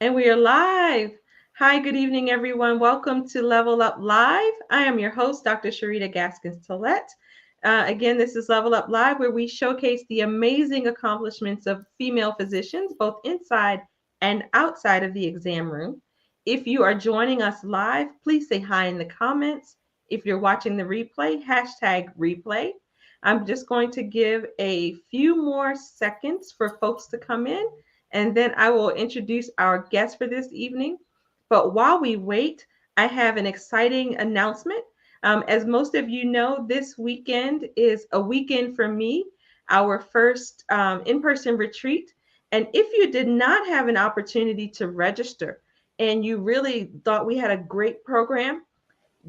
And we are live. Hi, good evening, everyone. Welcome to Level Up Live. I am your host, Dr. Sharita Gaskins Tillett. Again, this is Level Up Live, where we showcase the amazing accomplishments of female physicians, both inside and outside of the exam room. If you are joining us live, please say hi in the comments. If you're watching the replay, hashtag replay. I'm just going to give a few more seconds for folks to come in, and then I will introduce our guest for this evening. But while we wait, I have an exciting announcement. As most of you know, this weekend is a weekend for me, our first in person retreat. And if you did not have an opportunity to register and you really thought we had a great program,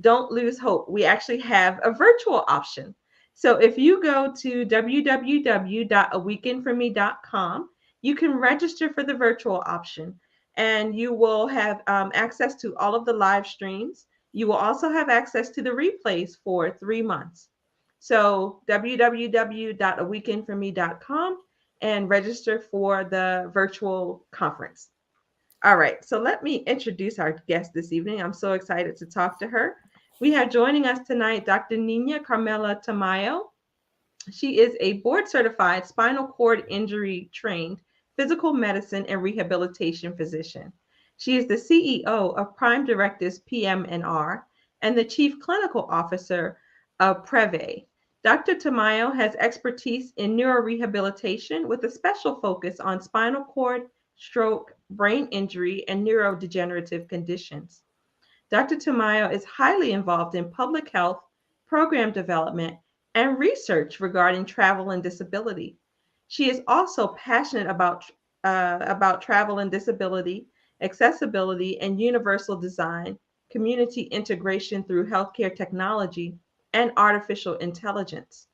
don't lose hope. We actually have a virtual option. So if you go to www.aweekendforme.com, you can register for the virtual option and you will have access to all of the live streams. You will also have access to the replays for 3 months. So www.aweekendforme.com and register for the virtual conference. All right, so let me introduce our guest this evening. I'm so excited to talk to her. We have joining us tonight Dr. Niña Carmela Tamayo. She is a board certified spinal cord injury trained physical medicine and rehabilitation physician. She is the CEO of Prime Directives PM&R and the Chief Clinical Officer of Prev.ai. Dr. Tamayo has expertise in neurorehabilitation with a special focus on spinal cord, stroke, brain injury, and neurodegenerative conditions. Dr. Tamayo is highly involved in public health, program development, and research regarding travel and disability. She is also passionate about travel and disability, accessibility, and universal design, community integration through healthcare technology, and artificial intelligence.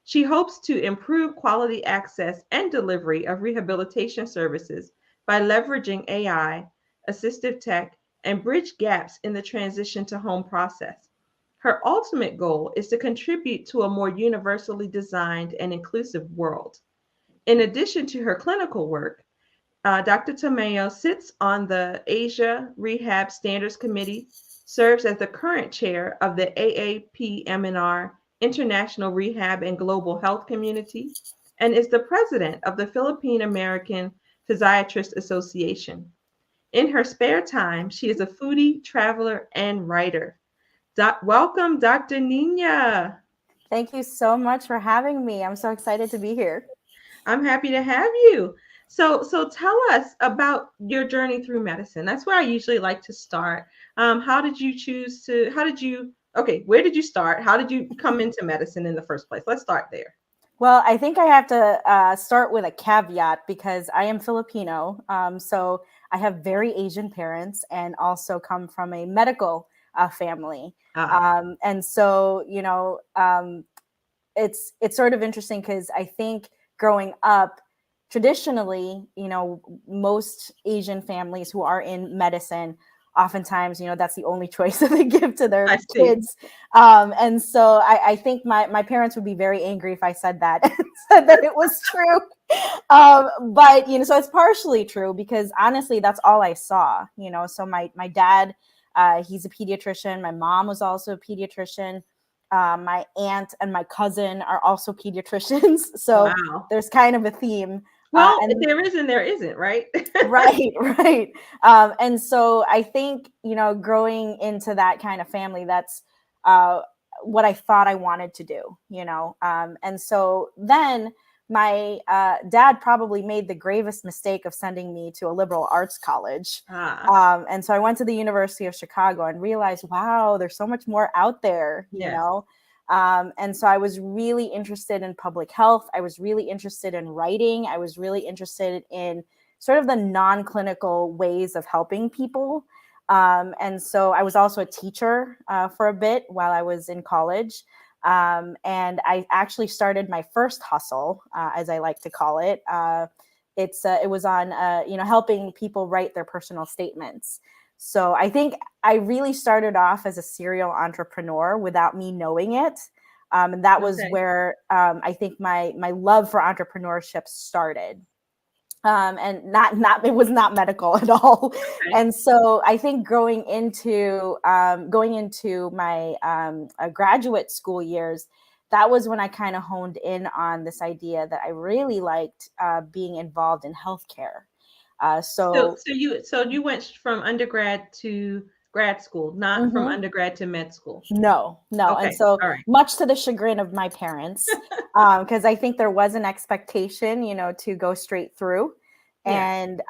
She hopes to improve quality access and delivery of rehabilitation services by leveraging AI, assistive tech, and bridge gaps in the transition to home process. Her ultimate goal is to contribute to a more universally designed and inclusive world. In addition to her clinical work, Dr. Tamayo sits on the Asia Rehab Standards Committee, serves as the current chair of the AAPM&R International Rehab and Global Health Community, and is the president of the Philippine American Physiatrist Association. In her spare time, she is a foodie, traveler, and writer. Welcome, Dr. Nina. Thank you so much for having me. I'm so excited to be here. I'm happy to have you. So tell us about your journey through medicine. That's where I usually like to start. How did you choose to? How did you? Okay, where did you start? How did you come into medicine in the first place? Let's start there. Well, I think I have to start with a caveat because I am Filipino. So I have very Asian parents and also come from a medical family. Ah, And so, it's sort of interesting because I think growing up, traditionally, most Asian families who are in medicine, oftentimes, that's the only choice that they give to their I see. kids. And so I think my parents would be very angry if I said that and said that it was true. But so it's partially true because honestly, that's all I saw. So my dad, he's a pediatrician. My mom was also a pediatrician. My aunt and my cousin are also pediatricians, so Wow. there's kind of a theme. Well, if And there is and there isn't, right? right, right. And so I think growing into that kind of family, that's uh, what I thought I wanted to do. And so then my dad probably made the gravest mistake of sending me to a liberal arts college. Ah, And so I went to the University of Chicago and realized, wow, there's so much more out there. yes. And so I was really interested in public health. I was really interested in writing. I was really interested in sort of the non-clinical ways of helping people. And so I was also a teacher for a bit while I was in college. And I actually started my first hustle, as I like to call it. It was on helping people write their personal statements. So I think I really started off as a serial entrepreneur without me knowing it. And that was Okay. where I think my love for entrepreneurship started. And not it was not medical at all. Okay. And so I think going into my graduate school years, that was when I kind of honed in on this idea that I really liked being involved in healthcare. So, So you went from undergrad to grad school, not from mhm. undergrad to med school. No, no. And Okay. so, All right. much to the chagrin of my parents, because I think there was an expectation, to go straight through. Yeah. And,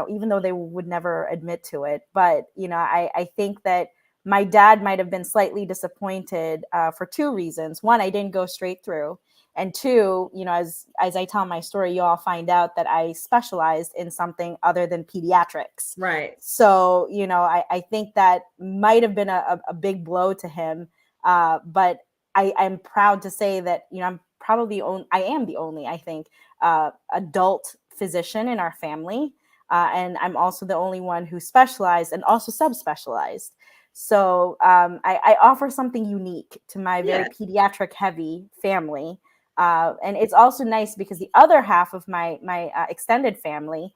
even though they would never admit to it, but, I think that my dad might have been slightly disappointed for two reasons. One, I didn't go straight through. And two, as I tell my story, you all find out that I specialized in something other than pediatrics. Right. So, I think that might have been a big blow to him. But I'm proud to say that, I am the only, I think, adult physician in our family. And I'm also the only one who specialized and also subspecialized. So I offer something unique to my very Yes. pediatric heavy family. And it's also nice because the other half of my extended family,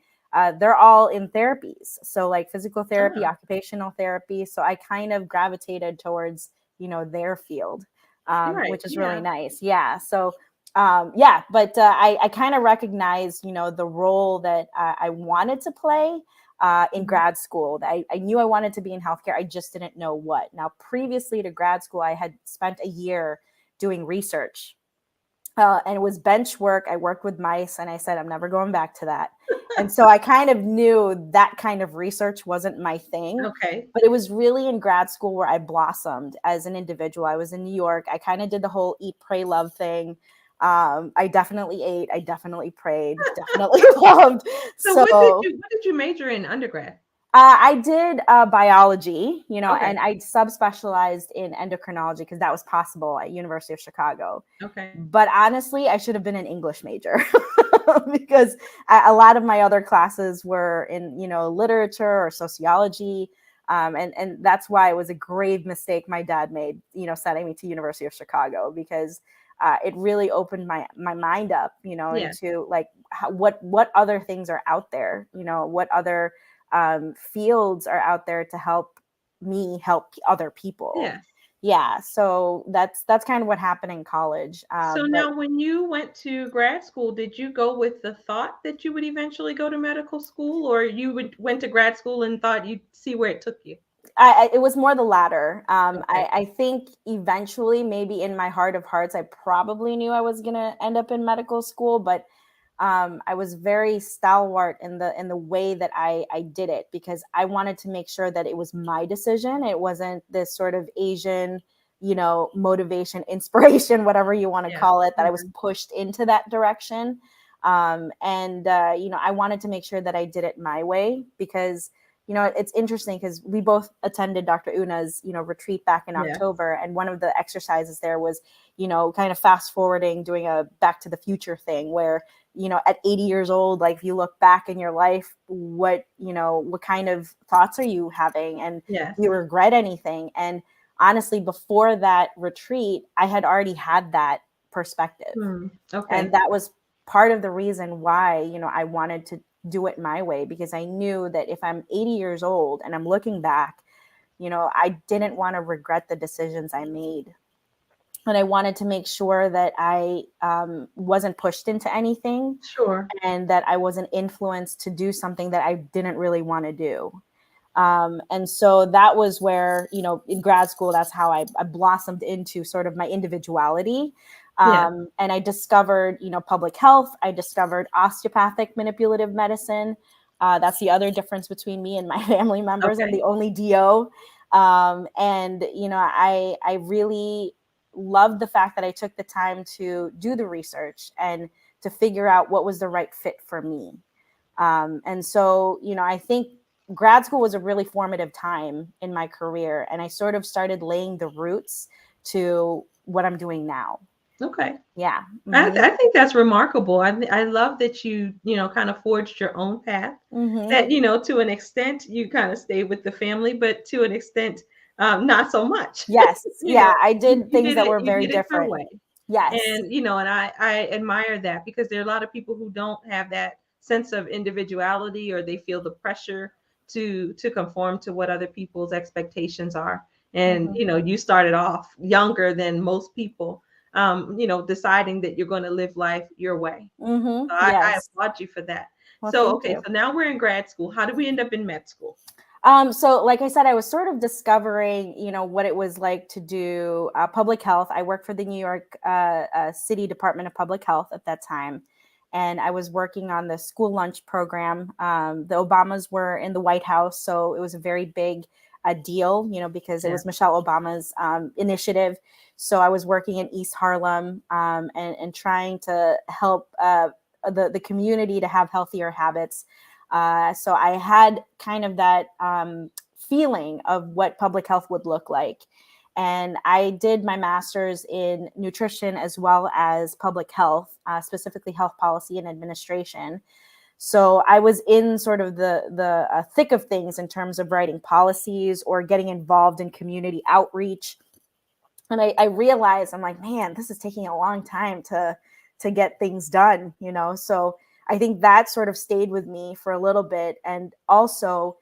they're all in therapies. So like physical therapy, Ah, occupational therapy. So I kind of gravitated towards, their field, right. which is really Yeah. nice. Yeah. So, yeah, but I kind of recognized, the role that I wanted to play in Mhm. grad school. I knew I wanted to be in healthcare. I just didn't know what. Now, previously to grad school, I had spent a year doing research, and it was bench work. I worked with mice, and I said, I'm never going back to that. And so I kind of knew that kind of research wasn't my thing. Okay. But it was really in grad school where I blossomed as an individual. I was in New York. I kind of did the whole eat, pray, love thing. I definitely ate. I definitely prayed. Definitely loved. So So what did you major in undergrad? I did biology, Okay. and I subspecialized in endocrinology because that was possible at University of Chicago. Okay. But honestly, I should have been an English major because a lot of my other classes were in, literature or sociology. And that's why it was a grave mistake my dad made, sending me to University of Chicago, because it really opened my mind up, Yeah. into like what other things are out there, what other fields are out there to help me help other people. Yes. Yeah, so that's kind of what happened in college. So But now when you went to grad school, did you go with the thought that you would eventually go to medical school, or you went to grad school and thought you'd see where it took you? it was more the latter. Okay. I think eventually, maybe in my heart of hearts, I probably knew I was gonna end up in medical school, but I was very stalwart in the way that I did it, because I wanted to make sure that it was my decision. It wasn't this sort of Asian, motivation, inspiration, whatever you want to Yeah. call it, that I was Mhm. pushed into that direction. And I wanted to make sure that I did it my way, because it's interesting because we both attended Dr. Una's, retreat back in Yeah. October. And one of the exercises there was, kind of fast forwarding, doing a Back to the Future thing where, at 80 years old, like if you look back in your life, what kind of thoughts are you having? And Yes. do you regret anything? And honestly, before that retreat, I had already had that perspective. Hmm. And Okay. that was part of the reason why, I wanted to do it my way, because I knew that if I'm 80 years old and I'm looking back, I didn't want to regret the decisions I made. And I wanted to make sure that I wasn't pushed into anything, Sure. and that I wasn't influenced to do something that I didn't really want to do. And so that was where, in grad school, that's how I blossomed into sort of my individuality. Yeah. And I discovered, public health. I discovered osteopathic manipulative medicine. That's the other difference between me and my family members. I'm Okay. the only DO. And, I really loved the fact that I took the time to do the research and to figure out what was the right fit for me. And so, I think grad school was a really formative time in my career. And I sort of started laying the roots to what I'm doing now. Okay. Yeah. Mm-hmm. I think that's remarkable. I love that you kind of forged your own path. Mm-hmm. That to an extent you kind of stayed with the family, but to an extent, not so much. Yes. you Yeah. know, I did things that were you very did it your different. way, Yes. and and I admire that because there are a lot of people who don't have that sense of individuality, or they feel the pressure to conform to what other people's expectations are. And Mhm. you started off younger than most people, deciding that you're going to live life your way. So I Yes. applaud you for that. Well, So, thank okay, you. so now we're in grad school. How did we end up in med school? So like I said, I was sort of discovering, what it was like to do public health. I worked for the New York City Department of Public Health at that time. And I was working on the school lunch program. The Obamas were in the White House, so it was a very big deal, because it Yeah. was Michelle Obama's initiative. So I was working in East Harlem, and trying to help the community to have healthier habits. So I had kind of that feeling of what public health would look like. And I did my master's in nutrition as well as public health, specifically health policy and administration. So I was in sort of the thick of things in terms of writing policies or getting involved in community outreach. And I realized, I'm like, man, this is taking a long time to get things done, So I think that sort of stayed with me for a little bit. And also,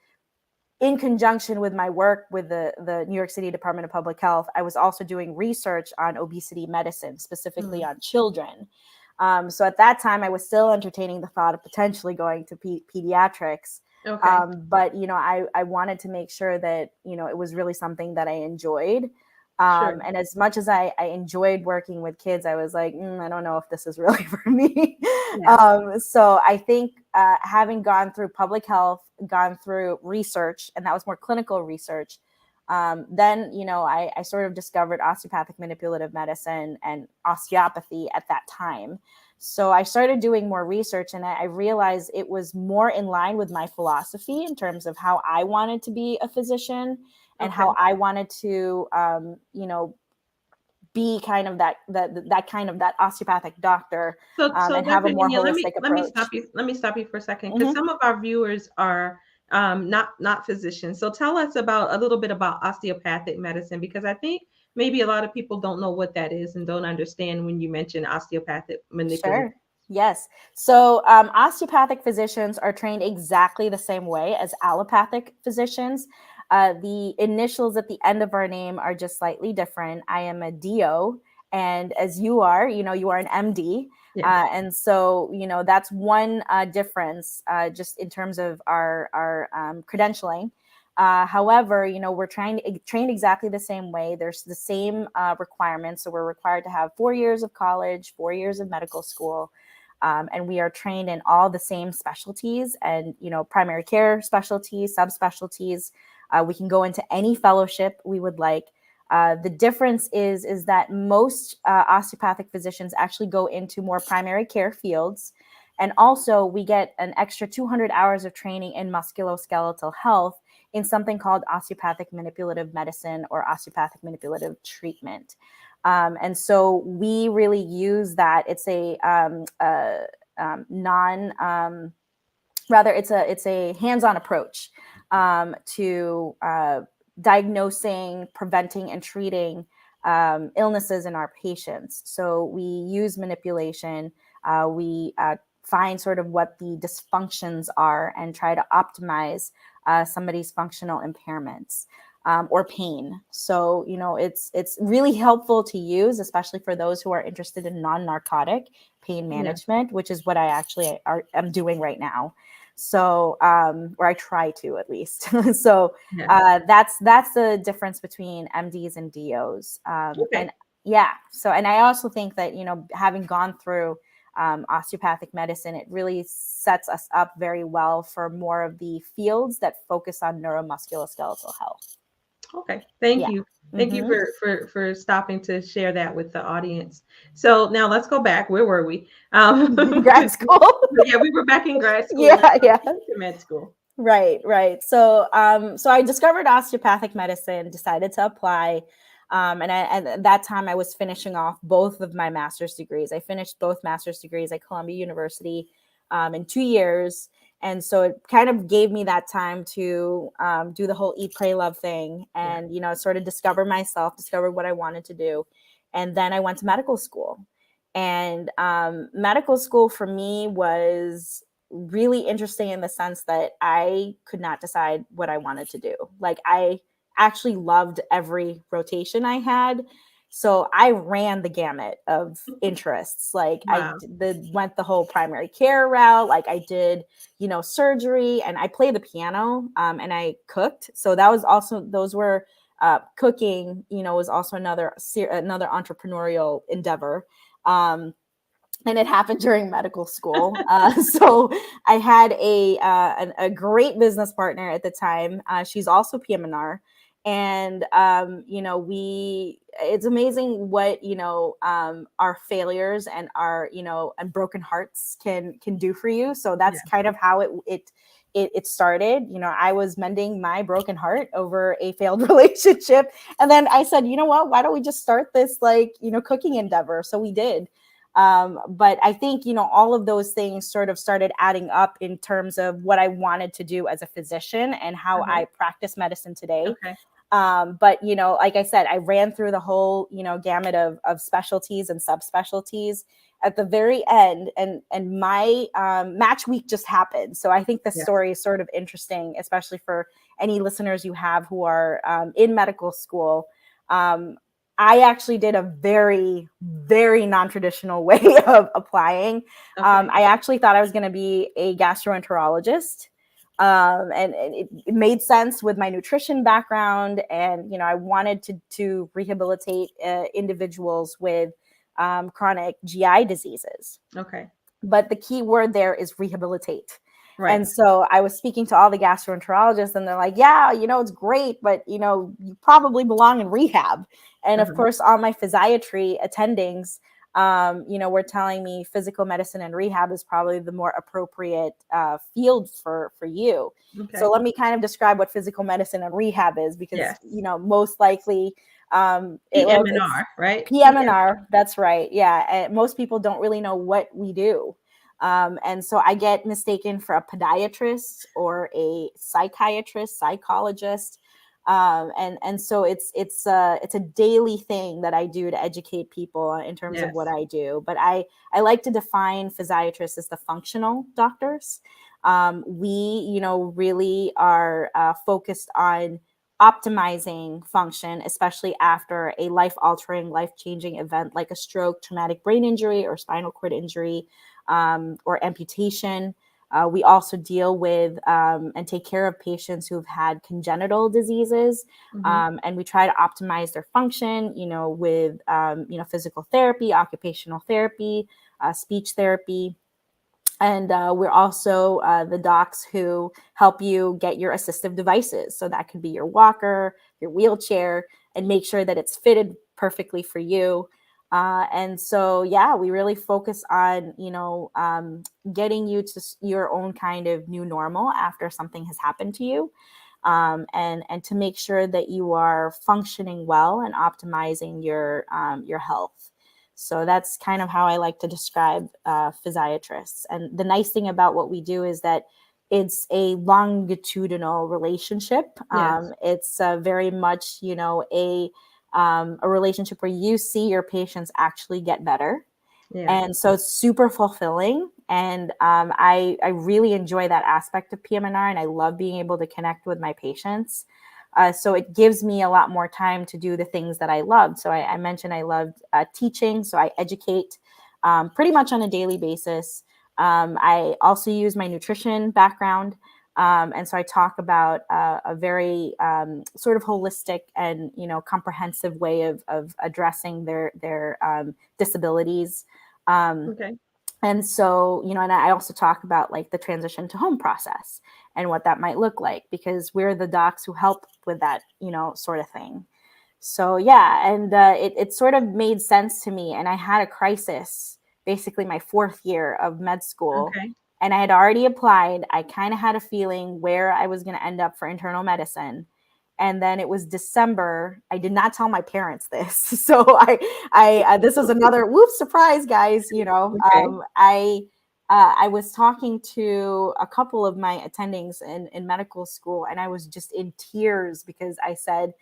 in conjunction with my work with the New York City Department of Public Health, I was also doing research on obesity medicine, specifically on children. So at that time, I was still entertaining the thought of potentially going to pediatrics. Okay. But, I wanted to make sure that, it was really something that I enjoyed. Sure. And as much as I enjoyed working with kids, I was like, I don't know if this is really for me. Yeah. So I think having gone through public health, gone through research, and that was more clinical research, then, I sort of discovered osteopathic manipulative medicine and osteopathy at that time. So I started doing more research, and I realized it was more in line with my philosophy in terms of how I wanted to be a physician and Okay. how I wanted to, be kind of that kind of that osteopathic doctor, So and have a Dr. more Nina, holistic let me approach. stop you. Let me stop you for a second, because Hmm. some of our viewers are not physicians. So tell us about a little bit about osteopathic medicine, because I think maybe a lot of people don't know what that is and don't understand when you mention osteopathic manipulation. Sure. Yes. So osteopathic physicians are trained exactly the same way as allopathic physicians. The initials at the end of our name are just slightly different. I am a DO, and as you are, you are an MD. Yes. And so, that's one difference just in terms of our credentialing. However, we're trying to train exactly the same way. There's the same requirements. So we're required to have 4 years of college, 4 years of medical school. And we are trained in all the same specialties and, primary care specialties, subspecialties. We can go into any fellowship we would like. The difference is that most osteopathic physicians actually go into more primary care fields. And also, we get an extra 200 hours of training in musculoskeletal health in something called osteopathic manipulative medicine or osteopathic manipulative treatment. And so we really use that. It's a non rather it's a hands-on approach to diagnosing, preventing, and treating illnesses in our patients. So we use manipulation. We find sort of what the dysfunctions are and try to optimize somebody's functional impairments. Or pain. So, it's really helpful to use, especially for those who are interested in non-narcotic pain Yeah. management, which is what I actually am doing right now. So, or I try to at least. So Yeah. that's the difference between MDs and DOs. Okay. And yeah, so and I also think that having gone through osteopathic medicine, it really sets us up very well for more of the fields that focus on neuromusculoskeletal health. Okay. Thank Yeah. you. Thank you Mm-hmm. for stopping to share that with the audience. So now let's go back. Where were we? Grad school. Yeah, we were back in grad school. Yeah, yeah. To med school. Right. So, so I discovered osteopathic medicine, decided to apply, and at that time I was finishing off both of my master's degrees. I finished both master's degrees at Columbia University in 2 years, and so it kind of gave me that time to do the whole eat, pray, love thing, Yeah. and sort of discover myself, discover what I wanted to do, and then I went to medical school, and medical school for me was really interesting in the sense that I could not decide what I wanted to do. Like, I actually loved every rotation I had. So I ran the gamut of interests. Like, Wow. went the whole primary care route. Like, I did, surgery, and I played the piano, and I cooked. So that was also, those were, cooking, was also another entrepreneurial endeavor. And it happened during medical school. So I had a great business partner at the time. She's also PM&R. And, it's amazing what, our failures and our, and broken hearts can do for you. So that's kind of how it started. I was mending my broken heart over a failed relationship. And then I said, you know what, why don't we just start this, cooking endeavor? So we did. But I think, all of those things sort of started adding up in terms of what I wanted to do as a physician and how I practice medicine today. Okay. But, like I said, I ran through the whole, gamut of specialties and subspecialties at the very end, and my match week just happened. So I think the story is sort of interesting, especially for any listeners you have who are in medical school. I actually did a very, very non-traditional way of applying. I actually thought I was going to be a gastroenterologist. And it made sense with my nutrition background. And, I wanted to rehabilitate individuals with chronic GI diseases. Okay. But the key word there is rehabilitate. Right. And so I was speaking to all the gastroenterologists, and they're like, yeah, it's great, but, you probably belong in rehab. And of course, all my physiatry attendings, were telling me physical medicine and rehab is probably the more appropriate field for you. Okay. So let me kind of describe what physical medicine and rehab is, because, most likely PM&R, right? PM&R, that's right. Yeah. And most people don't really know what we do. And so I get mistaken for a podiatrist or a psychiatrist, psychologist. And so it's a daily thing that I do to educate people in terms of what I do. But I like to define physiatrists as the functional doctors. We, really are focused on optimizing function, especially after a life-altering, life-changing event like a stroke, traumatic brain injury, or spinal cord injury, or amputation. We also deal with and take care of patients who've had congenital diseases, and we try to optimize their function, with physical therapy, occupational therapy, speech therapy. And we're also the docs who help you get your assistive devices. So that could be your walker, your wheelchair, and make sure that it's fitted perfectly for you. And so, we really focus on, getting you to your own kind of new normal after something has happened to you. And to make sure that you are functioning well and optimizing your health. So that's kind of how I like to describe physiatrists. And the nice thing about what we do is that it's a longitudinal relationship. It's very much, a relationship where you see your patients actually get better. And so it's super fulfilling. And I really enjoy that aspect of PM&R, and I love being able to connect with my patients. So it gives me a lot more time to do the things that I love. So I mentioned I loved teaching. So I educate pretty much on a daily basis. I also use my nutrition background. And so I talk about a very sort of holistic and, comprehensive way of addressing their disabilities. And so, and I also talk about like the transition to home process and what that might look like, because we're the docs who help with that, sort of thing. So, and it sort of made sense to me. And I had a crisis, basically my 4th year of med school. And I had already applied. I kind of had a feeling where I was going to end up for internal medicine. And then it was December. I did not tell my parents this. So I this was another surprise, guys. I was talking to a couple of my attendings in medical school, and I was just in tears because I said,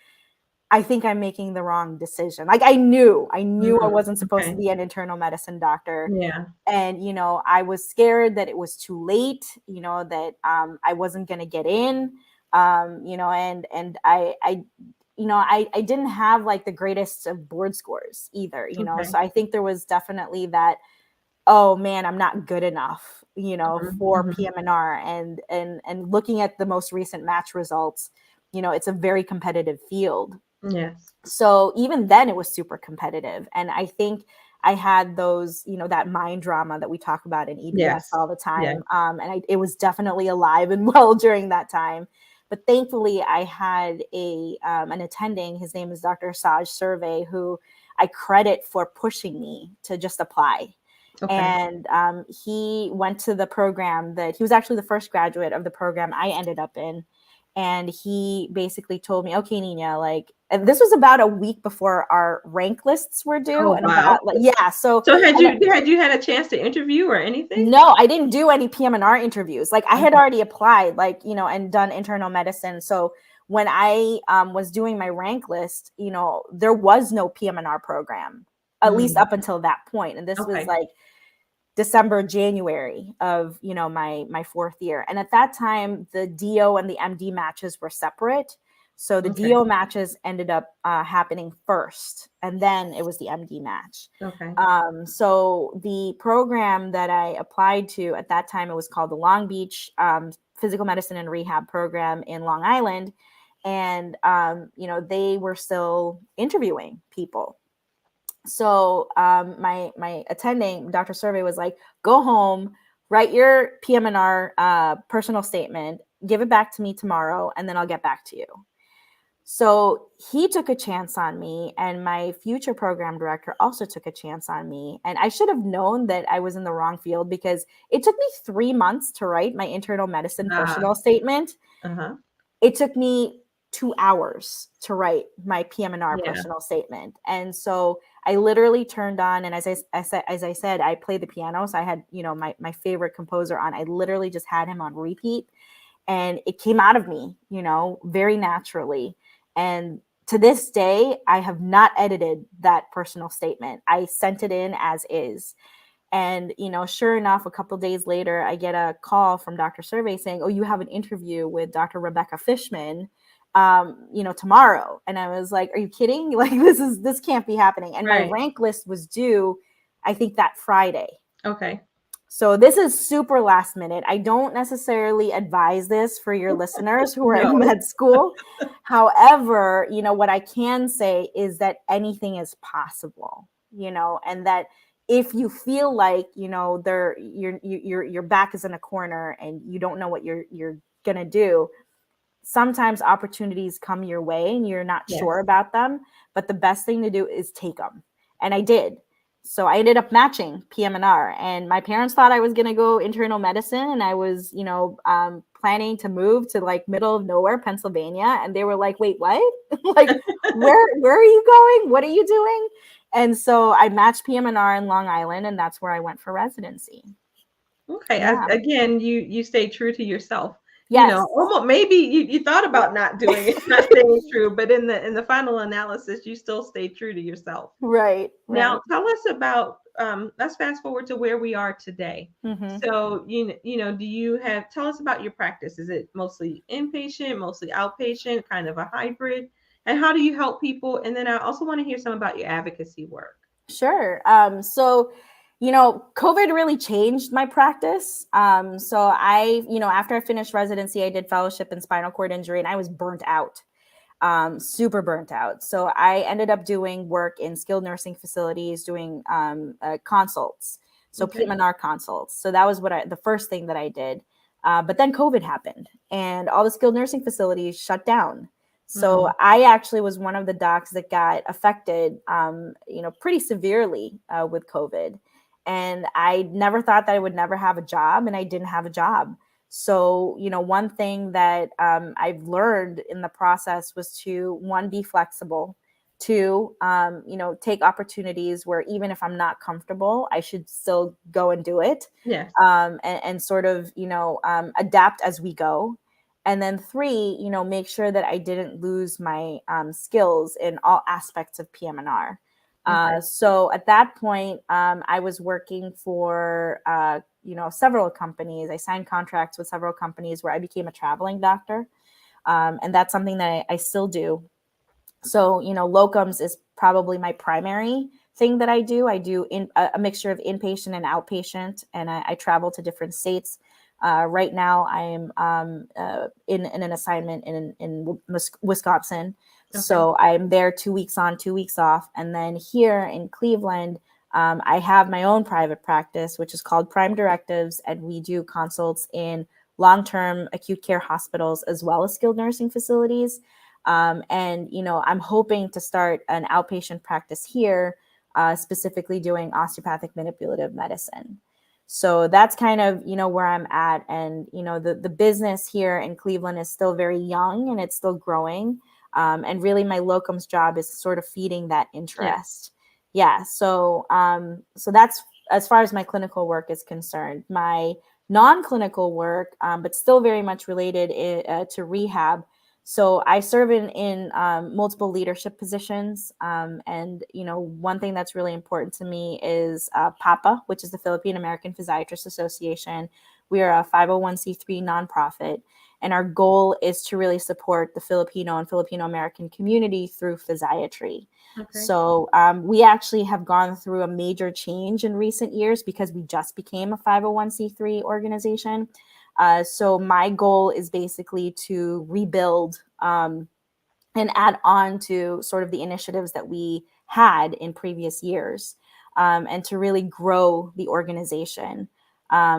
I think I'm making the wrong decision. Like I knew I wasn't supposed to Okay. be an internal medicine doctor. Yeah. And, I was scared that it was too late, that I wasn't going to get in, and I didn't have like the greatest of board scores either, Okay. so I think there was definitely that, oh man, I'm not good enough, for Mhm. PM&R, and looking at the most recent match results, it's a very competitive field. Yes. So even then it was super competitive. And I think I had those, that mind drama that we talk about in EDS Yes. all the Yeah. time. It was definitely alive and well during that time. But thankfully I had an attending, his name is Dr. Saj Survey, who I credit for pushing me to just apply. Okay. And he went to the program that he was actually the first graduate of the program I ended up in. And he basically told me, okay, Nina, like, and this was about a week before our rank lists were due. Oh, And wow. about, like, yeah. So, So had and you had a chance to interview or anything? no, I didn't do any PM&R interviews. Like I had Okay. already applied, like, and done internal medicine. So when I was doing my rank list, there was no PM&R program, at least Mm. up until that point. And this was Okay. like December, January of, my fourth year. And at that time, the DO and the MD matches were separate. So the Okay. DO matches ended up happening first, and then it was the MD match. Okay. So the program that I applied to at that time, it was called the Long Beach Physical Medicine and Rehab program in Long Island. And, they were still interviewing people. So my attending, Dr. Survey, was like, go home, write your PM&R personal statement, give it back to me tomorrow, and then I'll get back to you. So he took a chance on me, and my future program director also took a chance on me. And I should have known that I was in the wrong field, because it took me 3 months to write my internal medicine Ah. personal statement. Uh-huh. It took me 2 hours to write my PM&R Yeah. personal statement. And so I literally turned on, and as I said, I played the piano. So I had, my favorite composer on. I literally just had him on repeat, and it came out of me, very naturally. And to this day, I have not edited that personal statement. I sent it in as is. And, sure enough, a couple of days later, I get a call from Dr. Survey saying, oh, you have an interview with Dr. Rebecca Fishman, tomorrow. And I was like, are you kidding? Like, this can't be happening. And my Right. rank list was due, I think, that Friday. Okay. So this is super last minute. I don't necessarily advise this for your listeners who are in No. med school. However, what I can say is that anything is possible, and that if you feel like, your back is in a corner and you don't know what you're going to do, sometimes opportunities come your way and you're not Yes. sure about them, but the best thing to do is take them. And I did. So I ended up matching PM&R, and my parents thought I was going to go internal medicine, and I was, planning to move to like middle of nowhere, Pennsylvania. And they were like, wait, what? Like, where are you going? What are you doing? And so I matched PM&R in Long Island, and that's where I went for residency. Okay. Yeah. Again, you stay true to yourself. Yes. Almost maybe you thought about not doing it, not staying true, but in the final analysis, you still stay true to yourself. Right. Now, tell us about, let's fast forward to where we are today. Mm-hmm. So, tell us about your practice. Is it mostly inpatient, mostly outpatient, kind of a hybrid? And how do you help people? And then I also want to hear some about your advocacy work. Sure. So, COVID really changed my practice. So after I finished residency, I did fellowship in spinal cord injury, and I was burnt out, super burnt out. So I ended up doing work in skilled nursing facilities, doing consults. So Okay. PM&R consults. So that was the first thing that I did. But then COVID happened, and all the skilled nursing facilities shut down. So I actually was one of the docs that got affected, pretty severely with COVID. And I never thought that I would never have a job, and I didn't have a job. So, one thing that I've learned in the process was to, one, be flexible, two, take opportunities where even if I'm not comfortable, I should still go and do it. Yes. And sort of, adapt as we go. And then 3, make sure that I didn't lose my skills in all aspects of PM&R. Okay. So at that point, I was working for, several companies. I signed contracts with several companies where I became a traveling doctor. And that's something that I still do. So, locums is probably my primary thing that I do. I do a mixture of inpatient and outpatient, and I travel to different states. Right now, I am in an assignment in Wisconsin. Okay. So I'm there 2 weeks on, 2 weeks off. And then here in Cleveland, I have my own private practice, which is called Prime Directives. And we do consults in long-term acute care hospitals as well as skilled nursing facilities. And, I'm hoping to start an outpatient practice here, specifically doing osteopathic manipulative medicine. So that's kind of, where I'm at. And, the business here in Cleveland is still very young and it's still growing. And really my locums job is sort of feeding that Yeah. interest. Yeah. So that's as far as my clinical work is concerned. My non-clinical work, but still very much related to rehab. So I serve in multiple leadership positions. And, one thing that's really important to me is PAPA, which is the Philippine American Physiatrists Association. We are a 501c3 nonprofit. And our goal is to really support the Filipino and Filipino American community through physiatry. Okay. So we actually have gone through a major change in recent years because we just became a 501c3 organization. So my goal is basically to rebuild and add on to sort of the initiatives that we had in previous years, and to really grow the organization.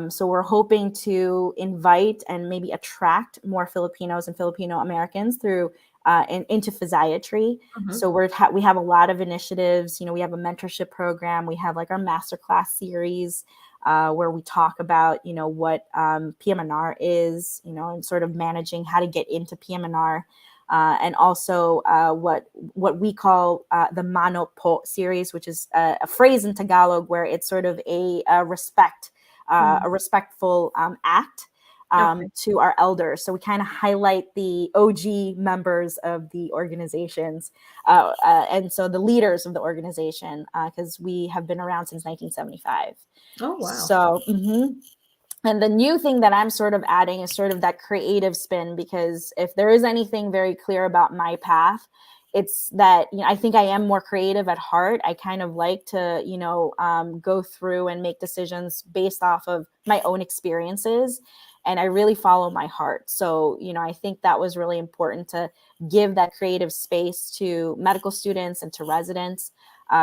So we're hoping to invite and maybe attract more Filipinos and Filipino Americans through into physiatry. Mhm. So we have a lot of initiatives. We have a mentorship program. We have like our masterclass series where we talk about what PM&R is, and sort of managing how to get into PM&R. And also what we call the Mano Po series, which is a phrase in Tagalog where it's sort of a respectful act Okay. to our elders. So we kind of highlight the OG members of the organizations, and so the leaders of the organization, because we have been around since 1975. Oh, wow. So, and the new thing that I'm sort of adding is sort of that creative spin, because if there is anything very clear about my path, it's that, I think I am more creative at heart. I kind of like to, go through and make decisions based off of my own experiences. And I really follow my heart. So, I think that was really important to give that creative space to medical students and to residents.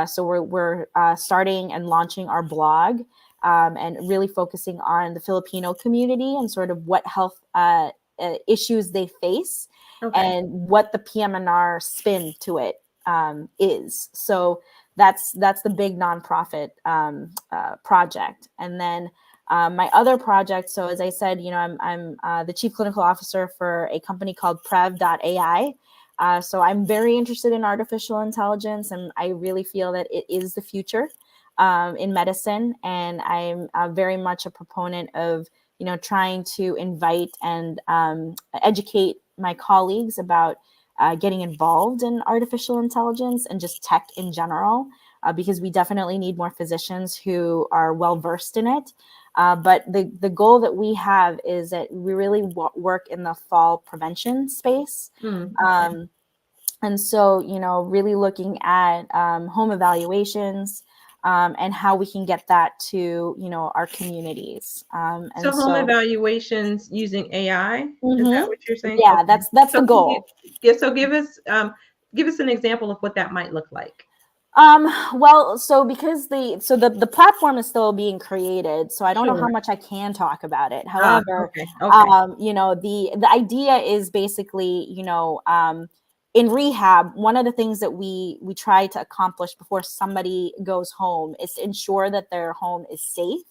So we're starting and launching our blog, and really focusing on the Filipino community and sort of what health issues they face Okay. and what the PM&R spin to it is. So that's the big nonprofit project. And then my other project, so as I said, I'm the chief clinical officer for a company called Prev.ai. So I'm very interested in artificial intelligence, and I really feel that it is the future in medicine. And I'm very much a proponent of, trying to invite and educate my colleagues about getting involved in artificial intelligence and just tech in general, because we definitely need more physicians who are well versed in it. But the goal that we have is that we really work in the fall prevention space. Okay. And so, really looking at home evaluations, and how we can get that to, our communities. So And home so, evaluations using AI, is that mhm, what you're saying? yeah, Okay. that's the So can you goal. give us an example of what that might look like? Well, so because the platform is still being created, so I don't know how Sure. much I can talk about it. However, Okay. Okay. the idea is basically, in rehab, one of the things that we try to accomplish before somebody goes home is to ensure that their home is safe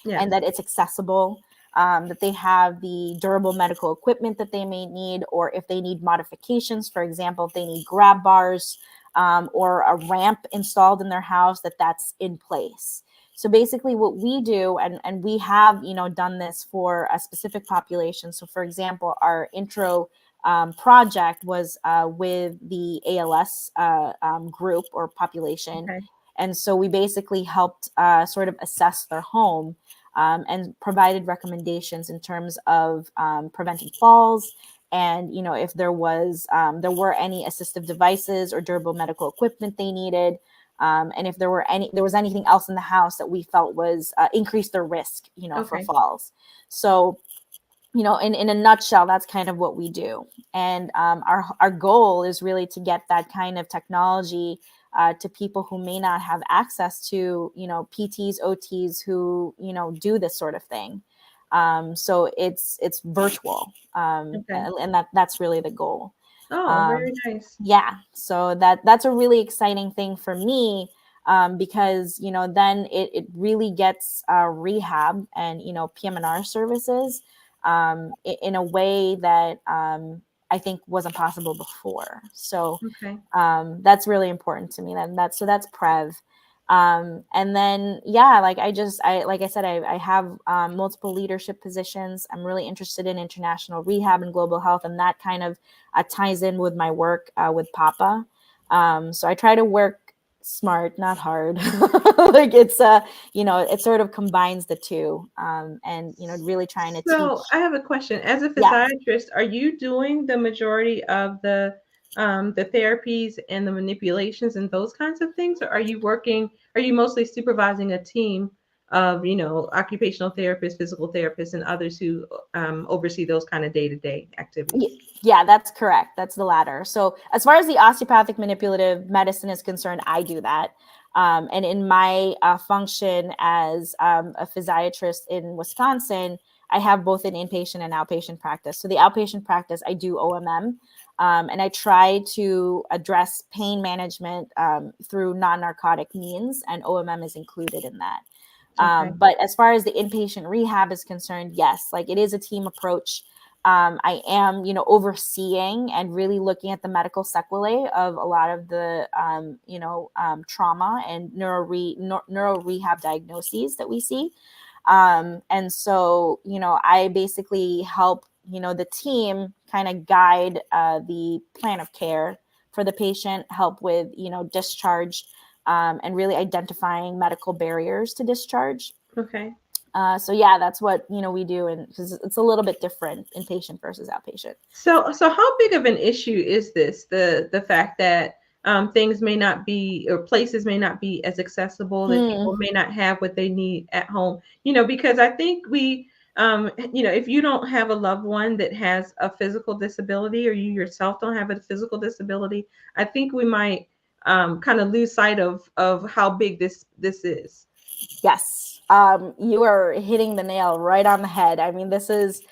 and Yes. that it's accessible, that they have the durable medical equipment that they may need, or if they need modifications, for example, if they need grab bars, or a ramp installed in their house, that's in place. So basically what we do, and we have, done this for a specific population. So for example, our intro project was with the ALS group or population. Okay. And so we basically helped sort of assess their home and provided recommendations in terms of preventing falls. And, if there were any assistive devices or durable medical equipment they needed. And if there was anything else in the house that we felt was increased their risk, for Okay. falls. So, in a nutshell, that's kind of what we do. And our goal is really to get that kind of technology to people who may not have access to, PTs, OTs who, do this sort of thing. So it's virtual, Okay. and that's really the goal. Oh, very nice. Yeah, so that's a really exciting thing for me, because then it really gets rehab and PM&R services in a way that I think wasn't possible before. So Okay. that's really important to me. That's Prev. And then, yeah, like I said, I have multiple leadership positions. I'm really interested in international rehab and global health, and that kind of ties in with my work with Papa. So I try to work smart, not hard. Like it sort of combines the two, and really trying to teach. So I have a question. As a Yeah. physiatrist, are you doing the majority of the therapies and the manipulations and those kinds of things, or are you mostly supervising a team of, occupational therapists, physical therapists, and others who oversee those kind of day-to-day activities? Yeah, that's correct. That's the latter. So as far as the osteopathic manipulative medicine is concerned, I do that. And in my function as a physiatrist in Wisconsin, I have both an inpatient and outpatient practice. So the outpatient practice, I do OMM, and I try to address pain management through non-narcotic means, and OMM is included in that. Okay. But as far as the inpatient rehab is concerned, yes, like it is a team approach. I am, overseeing and really looking at the medical sequelae of a lot of the, trauma and neuro rehab diagnoses that we see. And so, I basically help, the team kind of guide the plan of care for the patient, help with, discharge, and really identifying medical barriers to discharge. Okay. So yeah, that's what we do, and because it's a little bit different inpatient versus outpatient. So how big of an issue is this? The fact that things may not be, or places may not be as accessible, that people may not have what they need at home. Because I think if you don't have a loved one that has a physical disability, or you yourself don't have a physical disability, I think we might kind of lose sight of how big this is. Yes, you are hitting the nail right on the head. I mean, this is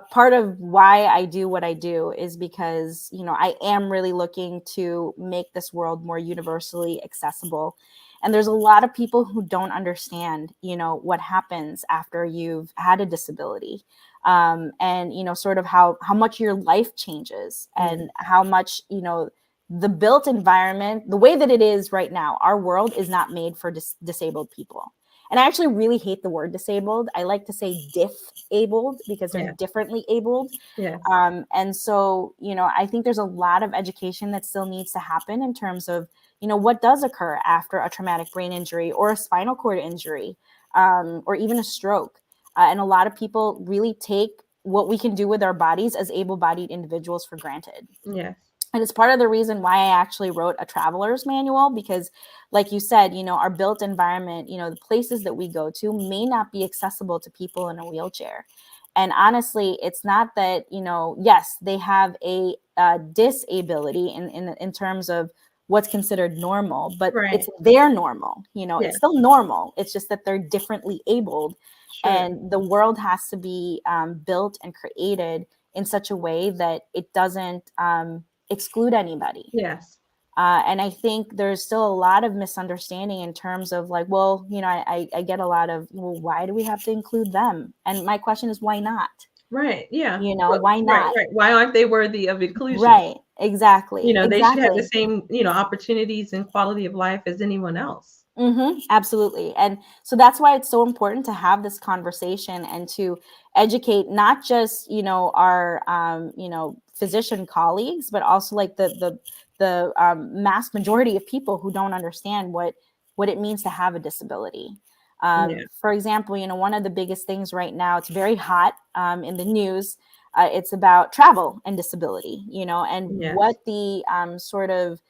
part of why I do what I do, is because, I am really looking to make this world more universally accessible. And there's a lot of people who don't understand, what happens after you've had a disability, and, sort of how much your life changes, and how much, the built environment, the way that it is right now, our world is not made for disabled people. And I actually really hate the word disabled. I like to say diff-abled, because they're differently abled. Yeah. And so, I think there's a lot of education that still needs to happen in terms of, what does occur after a traumatic brain injury or a spinal cord injury, or even a stroke. And a lot of people really take what we can do with our bodies as able-bodied individuals for granted. Yes. And it's part of the reason why I actually wrote a traveler's manual, because like you said, our built environment, the places that we go to may not be accessible to people in a wheelchair. And honestly, it's not that, yes, they have a disability in terms of what's considered normal, but it's their normal, it's still normal. It's just that they're differently abled. Sure. And the world has to be built and created in such a way that it doesn't exclude anybody. Yes. And I think there's still a lot of misunderstanding in terms of like, well, I get a lot of, well, why do we have to include them? And my question is, why not? Right. Yeah. Why not? Right. Why aren't they worthy of inclusion? Right. Exactly. They should have the same, opportunities and quality of life as anyone else. Absolutely. And so that's why it's so important to have this conversation and to educate not just, our, physician colleagues, but also like the mass majority of people who don't understand what it means to have a disability. Yeah. For example, one of the biggest things right now, it's very hot in the news. It's about travel and disability, and Yes. what the sort of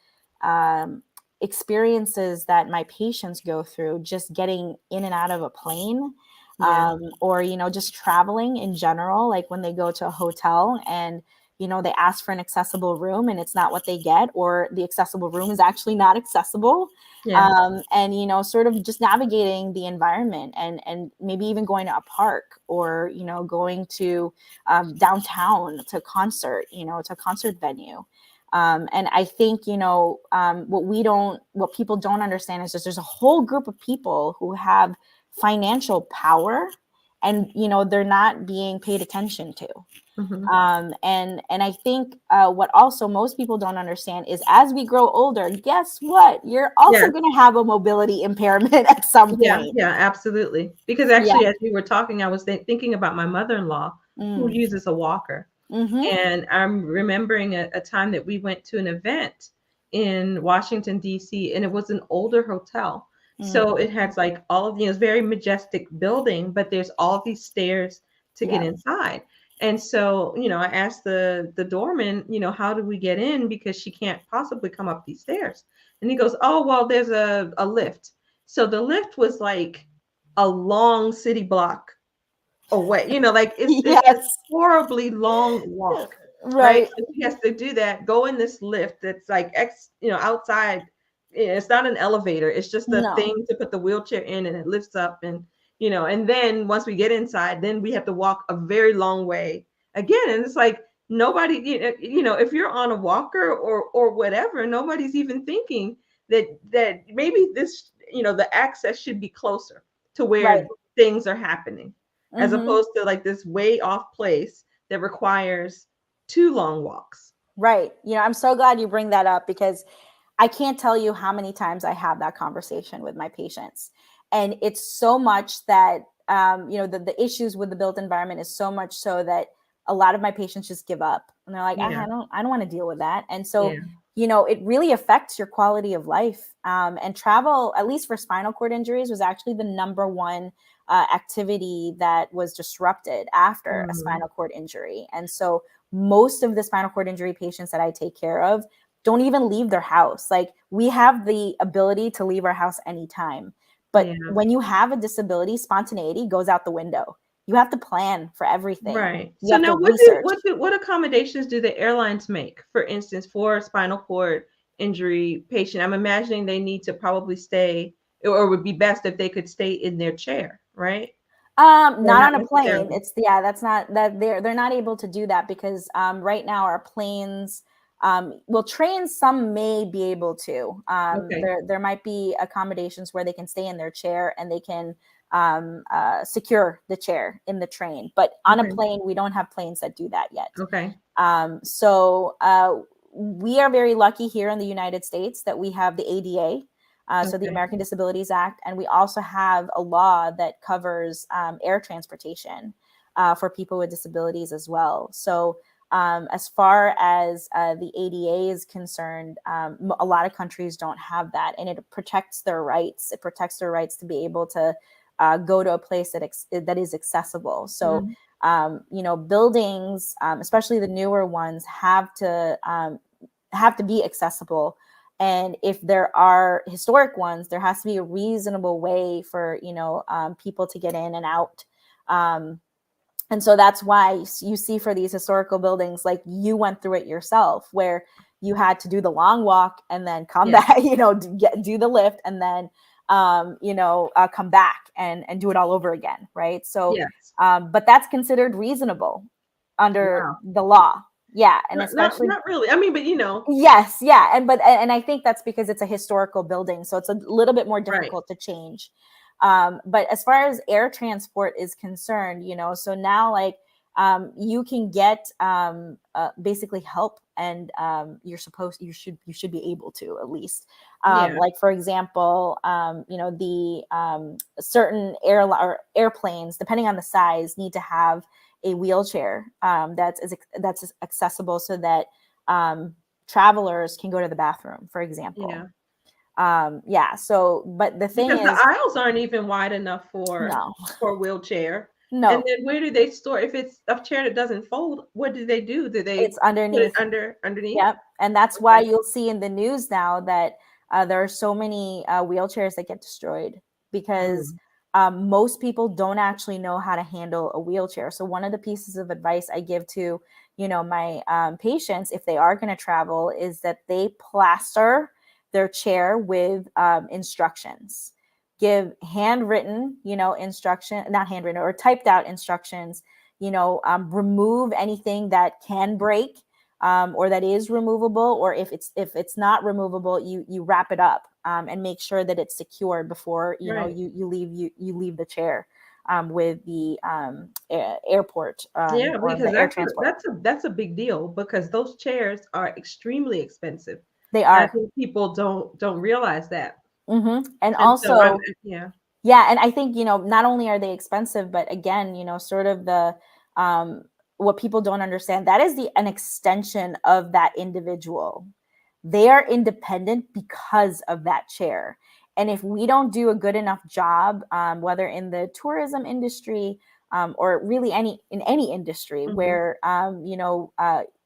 um, experiences that my patients go through just getting in and out of a plane, Yeah. or just traveling in general, like when they go to a hotel and they ask for an accessible room and it's not what they get, or the accessible room is actually not accessible. Yeah. And sort of just navigating the environment, and maybe even going to a park, or going to downtown to concert, to a concert venue. And I think, what people don't understand is just there's a whole group of people who have financial power, and, they're not being paid attention to. Hmm. And I think what also most people don't understand is, as we grow older, guess what? You're also Yes. going to have a mobility impairment at some Yeah. point. Yeah. Absolutely. Because Yeah. actually, as we were talking, I was thinking about my mother-in-law who Mm. uses a walker. Mm-hmm. And I'm remembering a time that we went to an event in Washington, D.C., and it was an older hotel. Mm. So it has like all of, it's very majestic building, but there's all these stairs to get Yeah. inside. And so, I asked the doorman, how do we get in? Because she can't possibly come up these stairs. And he goes, oh, well, there's a lift. So the lift was like a long city block away. Like it's a Yes. horribly long walk, right? Right. So he has to do that, go in this lift that's like outside. It's not an elevator. It's just a No. thing to put the wheelchair in, and it lifts up, and then once we get inside, then we have to walk a very long way again. And it's like nobody, if you're on a walker or whatever, nobody's even thinking that maybe this, the access should be closer to Right. where things are happening, as Mm-hmm. opposed to like this way off place that requires two long walks. Right. I'm so glad you bring that up, because I can't tell you how many times I have that conversation with my patients. And it's so much that, the issues with the built environment is so much so that a lot of my patients just give up, and they're like, Yeah. I don't want to deal with that. And so, Yeah. it really affects your quality of life. And travel, at least for spinal cord injuries, was actually the number one activity that was disrupted after a Mm, spinal cord injury. And so most of the spinal cord injury patients that I take care of don't even leave their house. Like, we have the ability to leave our house anytime. But yeah. when you have a disability, spontaneity goes out the window. You have to plan for everything. Right. You So have now to what do research. what accommodations do the airlines make, for instance, for a spinal cord injury patient? I'm imagining they need to probably stay, or would be best if they could stay in their chair, right? Or Not not on a plane. necessarily. It's that's not that they're not able to do that, because right now our planes, well, trains, some may be able to. Okay. There might be accommodations where they can stay in their chair and they can secure the chair in the train. But on a Okay. plane, we don't have planes that do that yet. Okay. So we are very lucky here in the United States that we have the ADA, so the Okay. American Disabilities Act, and we also have a law that covers air transportation for people with disabilities as well. So as far as the ADA is concerned, a lot of countries don't have that, and it protects their rights. It protects their rights to be able to go to a place that is accessible. So Mm, buildings, especially the newer ones, have to be accessible. And if there are historic ones, there has to be a reasonable way for people to get in and out. Um, and so that's why you see for these historical buildings, like you went through it yourself, where you had to do the long walk and then come yes. back, do the lift, and then come back and do it all over again, right? So Yes. but that's considered reasonable under Wow. the law. Yeah. And Not, not especially, not really. I mean, but yes, yeah. And I think that's because it's a historical building, so it's a little bit more right. difficult to change. But as far as air transport is concerned, so now, like, you can get basically help, and you should be able to, at least. Yeah. Like, for example, the certain airplanes, depending on the size, need to have a wheelchair that's accessible, so that travelers can go to the bathroom, for example. Yeah. Yeah. So, but the thing Because the is, aisles aren't even wide enough no, for wheelchair. And no, then where do they store if it's a chair that doesn't fold? What do they do? Do they it's put it underneath. underneath? Yep. And that's why Okay. you'll see in the news now that there are so many wheelchairs that get destroyed, because Mm. most people don't actually know how to handle a wheelchair. So one of the pieces of advice I give to, my patients, if they are going to travel, is that they plaster their chair with instructions. Give handwritten, instruction, not handwritten, or typed out instructions. Remove anything that can break, or that is removable, or if it's not removable, you wrap it up, and make sure that it's secured before Right. you leave the chair, with the airport, Yeah, or because the air transport. that's a big deal because those chairs are extremely expensive. They And I are. think people don't realize that. And And so I'm also, yeah. yeah, and I think, not only are they expensive, but again, sort of the what people don't understand, that is an extension of that individual. They are independent because of that chair. And if we don't do a good enough job, whether in the tourism industry, or really in any industry Mhm. where,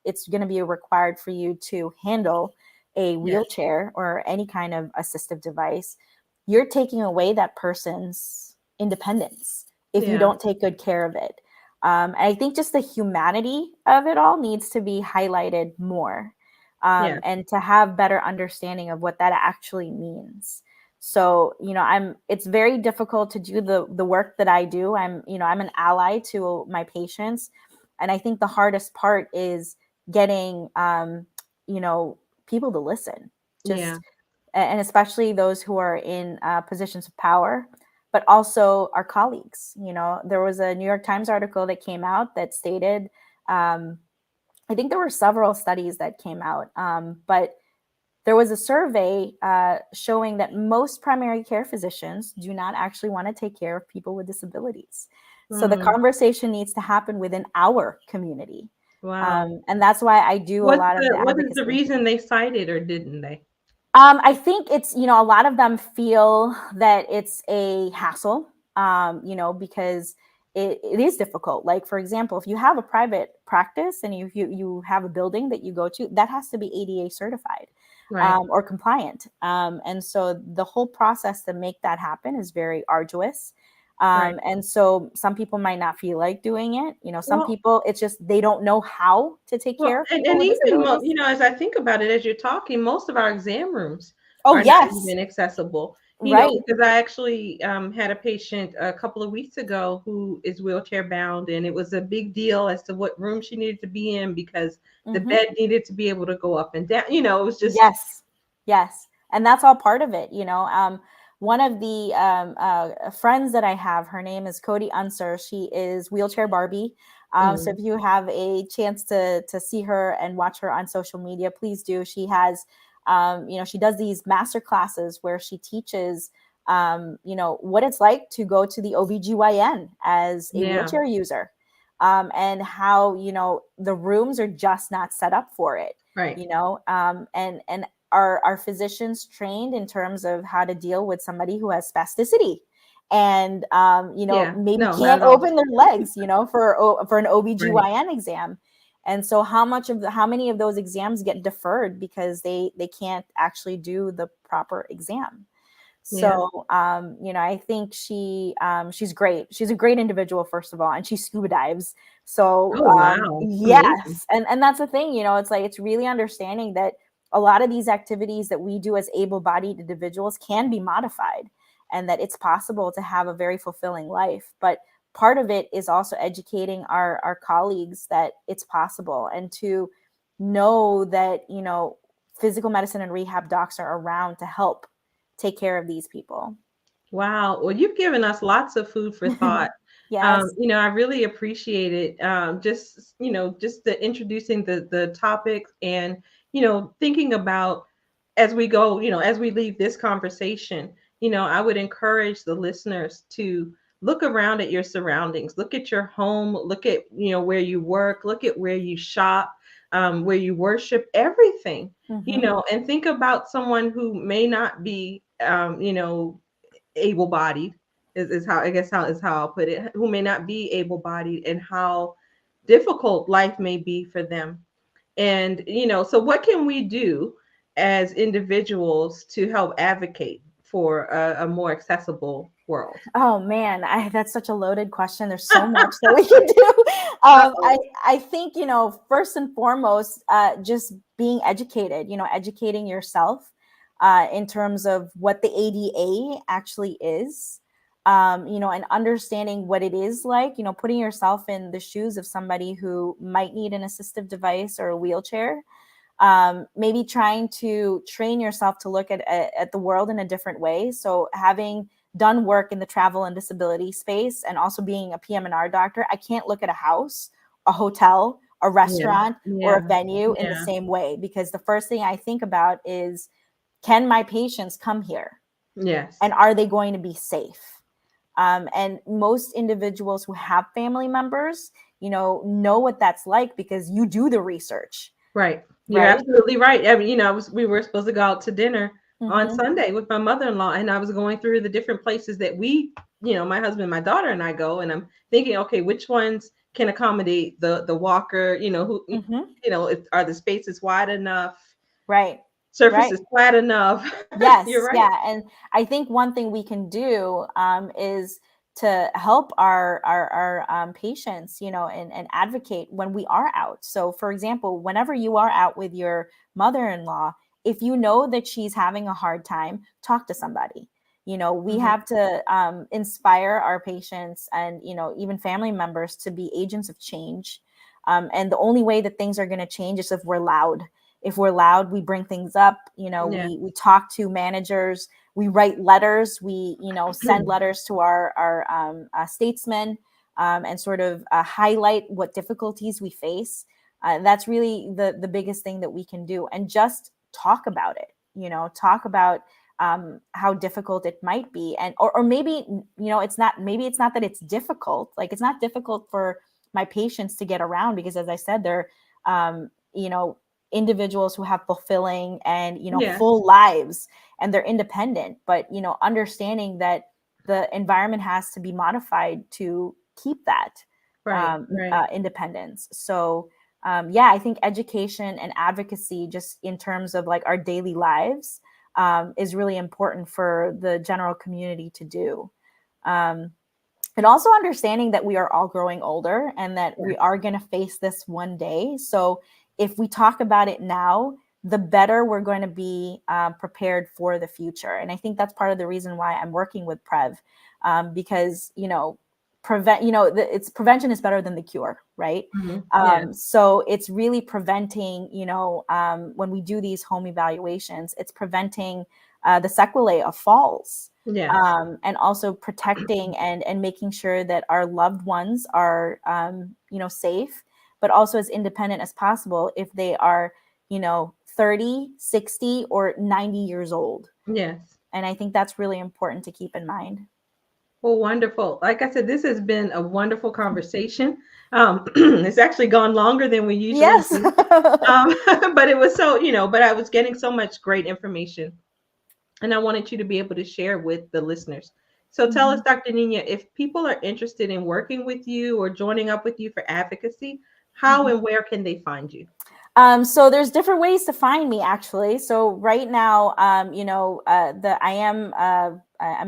it's going to be required for you to handle a Yes. wheelchair or any kind of assistive device, you're taking away that person's independence if you Yeah. don't take good care of it. And I think just the humanity of it all needs to be highlighted more, Yeah. and to have better understanding of what that actually means. So, it's very difficult to do the work that I do. I'm an ally to my patients. And I think the hardest part is getting, you know, people to listen. Yeah. Just And especially those who are in positions of power, but also our colleagues. There was a New York Times article that came out that stated, um, I think there were several studies that came out, but there was a survey showing that most primary care physicians do not actually want to take care of people with disabilities. So the Mm. conversation needs to happen within our community. Wow. And that's why I do a lot of the What is the advocacy. reason they cited or didn't they? I think it's, a lot of them feel that it's a hassle, because it is difficult. Like, for example, if you have a private practice and you have a building that you go to, that has to be ADA certified, Right. or compliant. And so the whole process to make that happen is very arduous. Right. And so some people might not feel like doing it. Some Well, people, it's just they don't know how to take care well, of people and with even disabilities. as I think about it, as you're talking, most of our exam rooms Oh, are not yes. even accessible. Right. Because I actually had a patient a couple of weeks ago who is wheelchair bound, and it was a big deal as to what room she needed to be in because the Hmm. bed needed to be able to go up and down. It was just Yes, yes, and that's all part of it. One of the friends that I have, her name is Cody Unser. She is wheelchair Barbie. So if mm, you have a chance to see her and watch her on social media, please do. She has, she does these master classes where she teaches, what it's like to go to the OBGYN as a yeah, wheelchair user, and how, the rooms are just not set up for it. right, And are physicians trained in terms of how to deal with somebody who has spasticity, and yeah, maybe no, not can't at all, open their legs, for an right, OBGYN exam. And so how many of those exams get deferred because they can't actually do the proper exam. yeah. So, I think she's great. She's a great individual, first of all, and she scuba dives. So, Oh wow, amazing. yes, and that's the thing. It's like, it's really understanding that a lot of these activities that we do as able-bodied individuals can be modified, and that it's possible to have a very fulfilling life. But part of it is also educating our colleagues that it's possible, and to know that, physical medicine and rehab docs are around to help take care of these people. Wow. Well, you've given us lots of food for thought. Yes. I really appreciate it. Just the introducing the topics, and thinking about as we go, as we leave this conversation, I would encourage the listeners to look around at your surroundings, look at your home, look at where you work, look at where you shop, where you worship, everything, Mm-hmm. and think about someone who may not be, able-bodied, is how, I guess, how is how I'll put it, who may not be able-bodied, and how difficult life may be for them. And so what can we do as individuals to help advocate for a more accessible world? Oh man, that's such a loaded question. There's so much that we can do. Uh-oh. I think first and foremost, just being educated. Educating yourself in terms of what the ADA actually is. And understanding what it is like. Putting yourself in the shoes of somebody who might need an assistive device or a wheelchair. Maybe trying to train yourself to look at the world in a different way. So having done work in the travel and disability space, and also being a PM&R doctor, I can't look at a house, a hotel, a Yeah, restaurant, or yeah, a venue in the yeah, same way, because the first thing I think about is, can my patients come here, yes, and are they going to be safe? And most individuals who have family members, know what that's like, because you do the research, right. You're right? absolutely right. I mean, we were supposed to go out to dinner on Mm-hmm. Sunday with my mother-in-law, and I was going through the different places that my husband, my daughter, and I go, and I'm thinking, okay, which ones can accommodate the walker? Mm-hmm. Are the spaces wide enough? Right. Right. Surfaces flat enough? You're Yes, right. yeah, and I think one thing we can do is to help our patients, and advocate when we are out. So, for example, whenever you are out with your mother-in-law, if you know that she's having a hard time, talk to somebody. We Mhm. have to inspire our patients, and even family members, to be agents of change. And the only way that things are going to change is if we're loud. If we're loud, we bring things up. Yeah. We talk to managers, we write letters, we send letters to our statesmen, and sort of highlight what difficulties we face. That's really the biggest thing that we can do, and just talk about it. Talk about how difficult it might be, and or maybe it's not. Maybe it's not that it's difficult. Like, it's not difficult for my patients to get around, because, as I said, they're individuals who have fulfilling and Yes. full lives, and they're independent, but understanding that the environment has to be modified to keep that Right. Right. independence. So yeah, I think education and advocacy, just in terms of like our daily lives, is really important for the general community to do. um, and also understanding that we are all growing older, and that we Yes. are going to face this one day. So if we talk about it now, the better we're going to be prepared for the future. And I think that's part of the reason why I'm working with Prev, because it's prevention is better than the cure, right? Yeah. So it's really preventing, when we do these home evaluations, it's preventing the sequelae of falls, Yes. and also protecting and making sure that our loved ones are safe, but also as independent as possible if they are 30, 60, or 90 years old. Yes. And I think that's really important to keep in mind. Well, wonderful. Like I said, this has been a wonderful conversation. It's actually gone longer than we usually Yes. do. Um, but it was but I was getting so much great information, and I wanted you to be able to share with the listeners. So tell us, Mhm. Dr. Nina, if people are interested in working with you or joining up with you for advocacy, how Mhm. and where can they find you? So there's different ways to find me, actually. So right now, I'm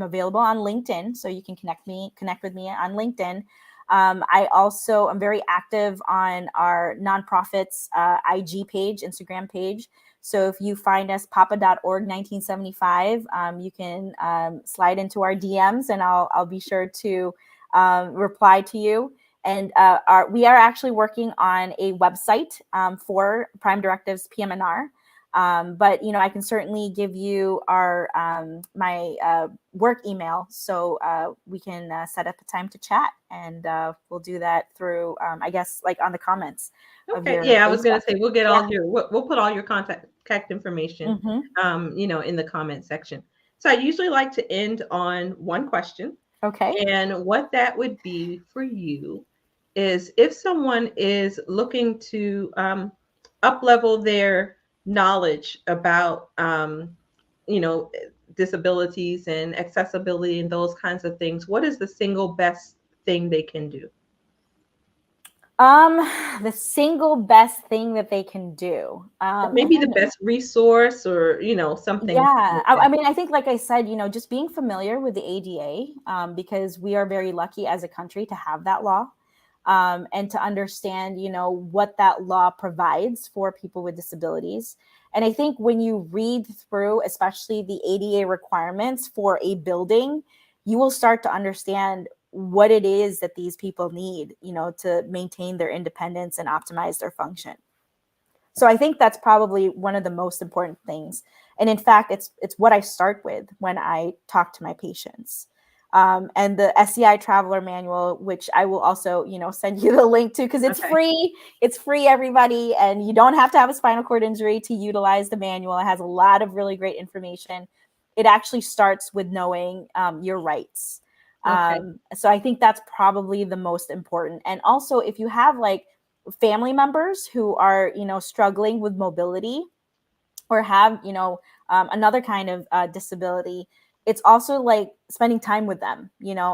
available on LinkedIn, so you can connect with me on LinkedIn. I also am very active on our nonprofits IG page, Instagram page. So if you find us papa.org 1975, you can slide into our DMs, and I'll be sure to reply to you. And we are actually working on a website for Prime Directives PM&R. But I can certainly give you our my work email, so we can set up a time to chat, and we'll do that through, I guess, like on the comments of Okay. your Yeah, I was gonna Facebook. say we'll get Yeah. all your we'll put all your contact information, Hmm. in the comment section. So I usually like to end on one question, Okay. and what that would be for you is if someone is looking to up level their knowledge about you know disabilities and accessibility and those kinds of things, what is the single best thing they can do? Um, the single best thing that they can do. Maybe the best resource, or something Yeah, like I that. mean, I think, like I said, just being familiar with the ADA, because we are very lucky as a country to have that law, and to understand, what that law provides for people with disabilities. And I think when you read through, especially the ADA requirements for a building, you will start to understand what it is that these people need, to maintain their independence and optimize their function. So I think that's probably one of the most important things. And in fact, it's what I start with when I talk to my patients. And the SCI Traveler Manual, which I will also, send you the link to, because it's Okay. free. It's free, everybody, and you don't have to have a spinal cord injury to utilize the manual. It has a lot of really great information. It actually starts with knowing your rights. Okay. So I think that's probably the most important. And also, if you have like family members who are struggling with mobility, or have another kind of disability, it's also like spending time with them,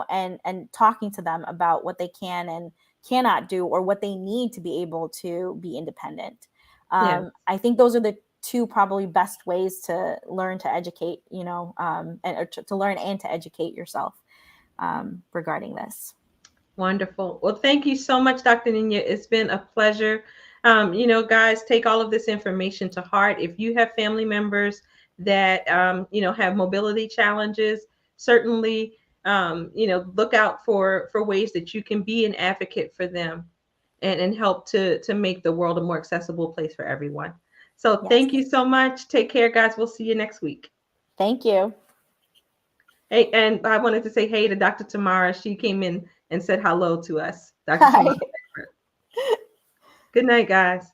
and talking to them about what they can and cannot do, or what they need to be able to be independent. Yeah. I think those are the two probably best ways to learn to educate, and or to learn and to educate yourself regarding this. Wonderful. Well, thank you so much, Dr. Nina. It's been a pleasure. Guys, take all of this information to heart. If you have family members that, have mobility challenges, certainly, look out for ways that you can be an advocate for them, and help to make the world a more accessible place for everyone. So Yes. thank you so much. Take care, guys. We'll see you next week. Thank you. Hey, and I wanted to say hey to Dr. Tamara. She came in and said hello to us. Dr. Tamara. Bye. Good night, guys.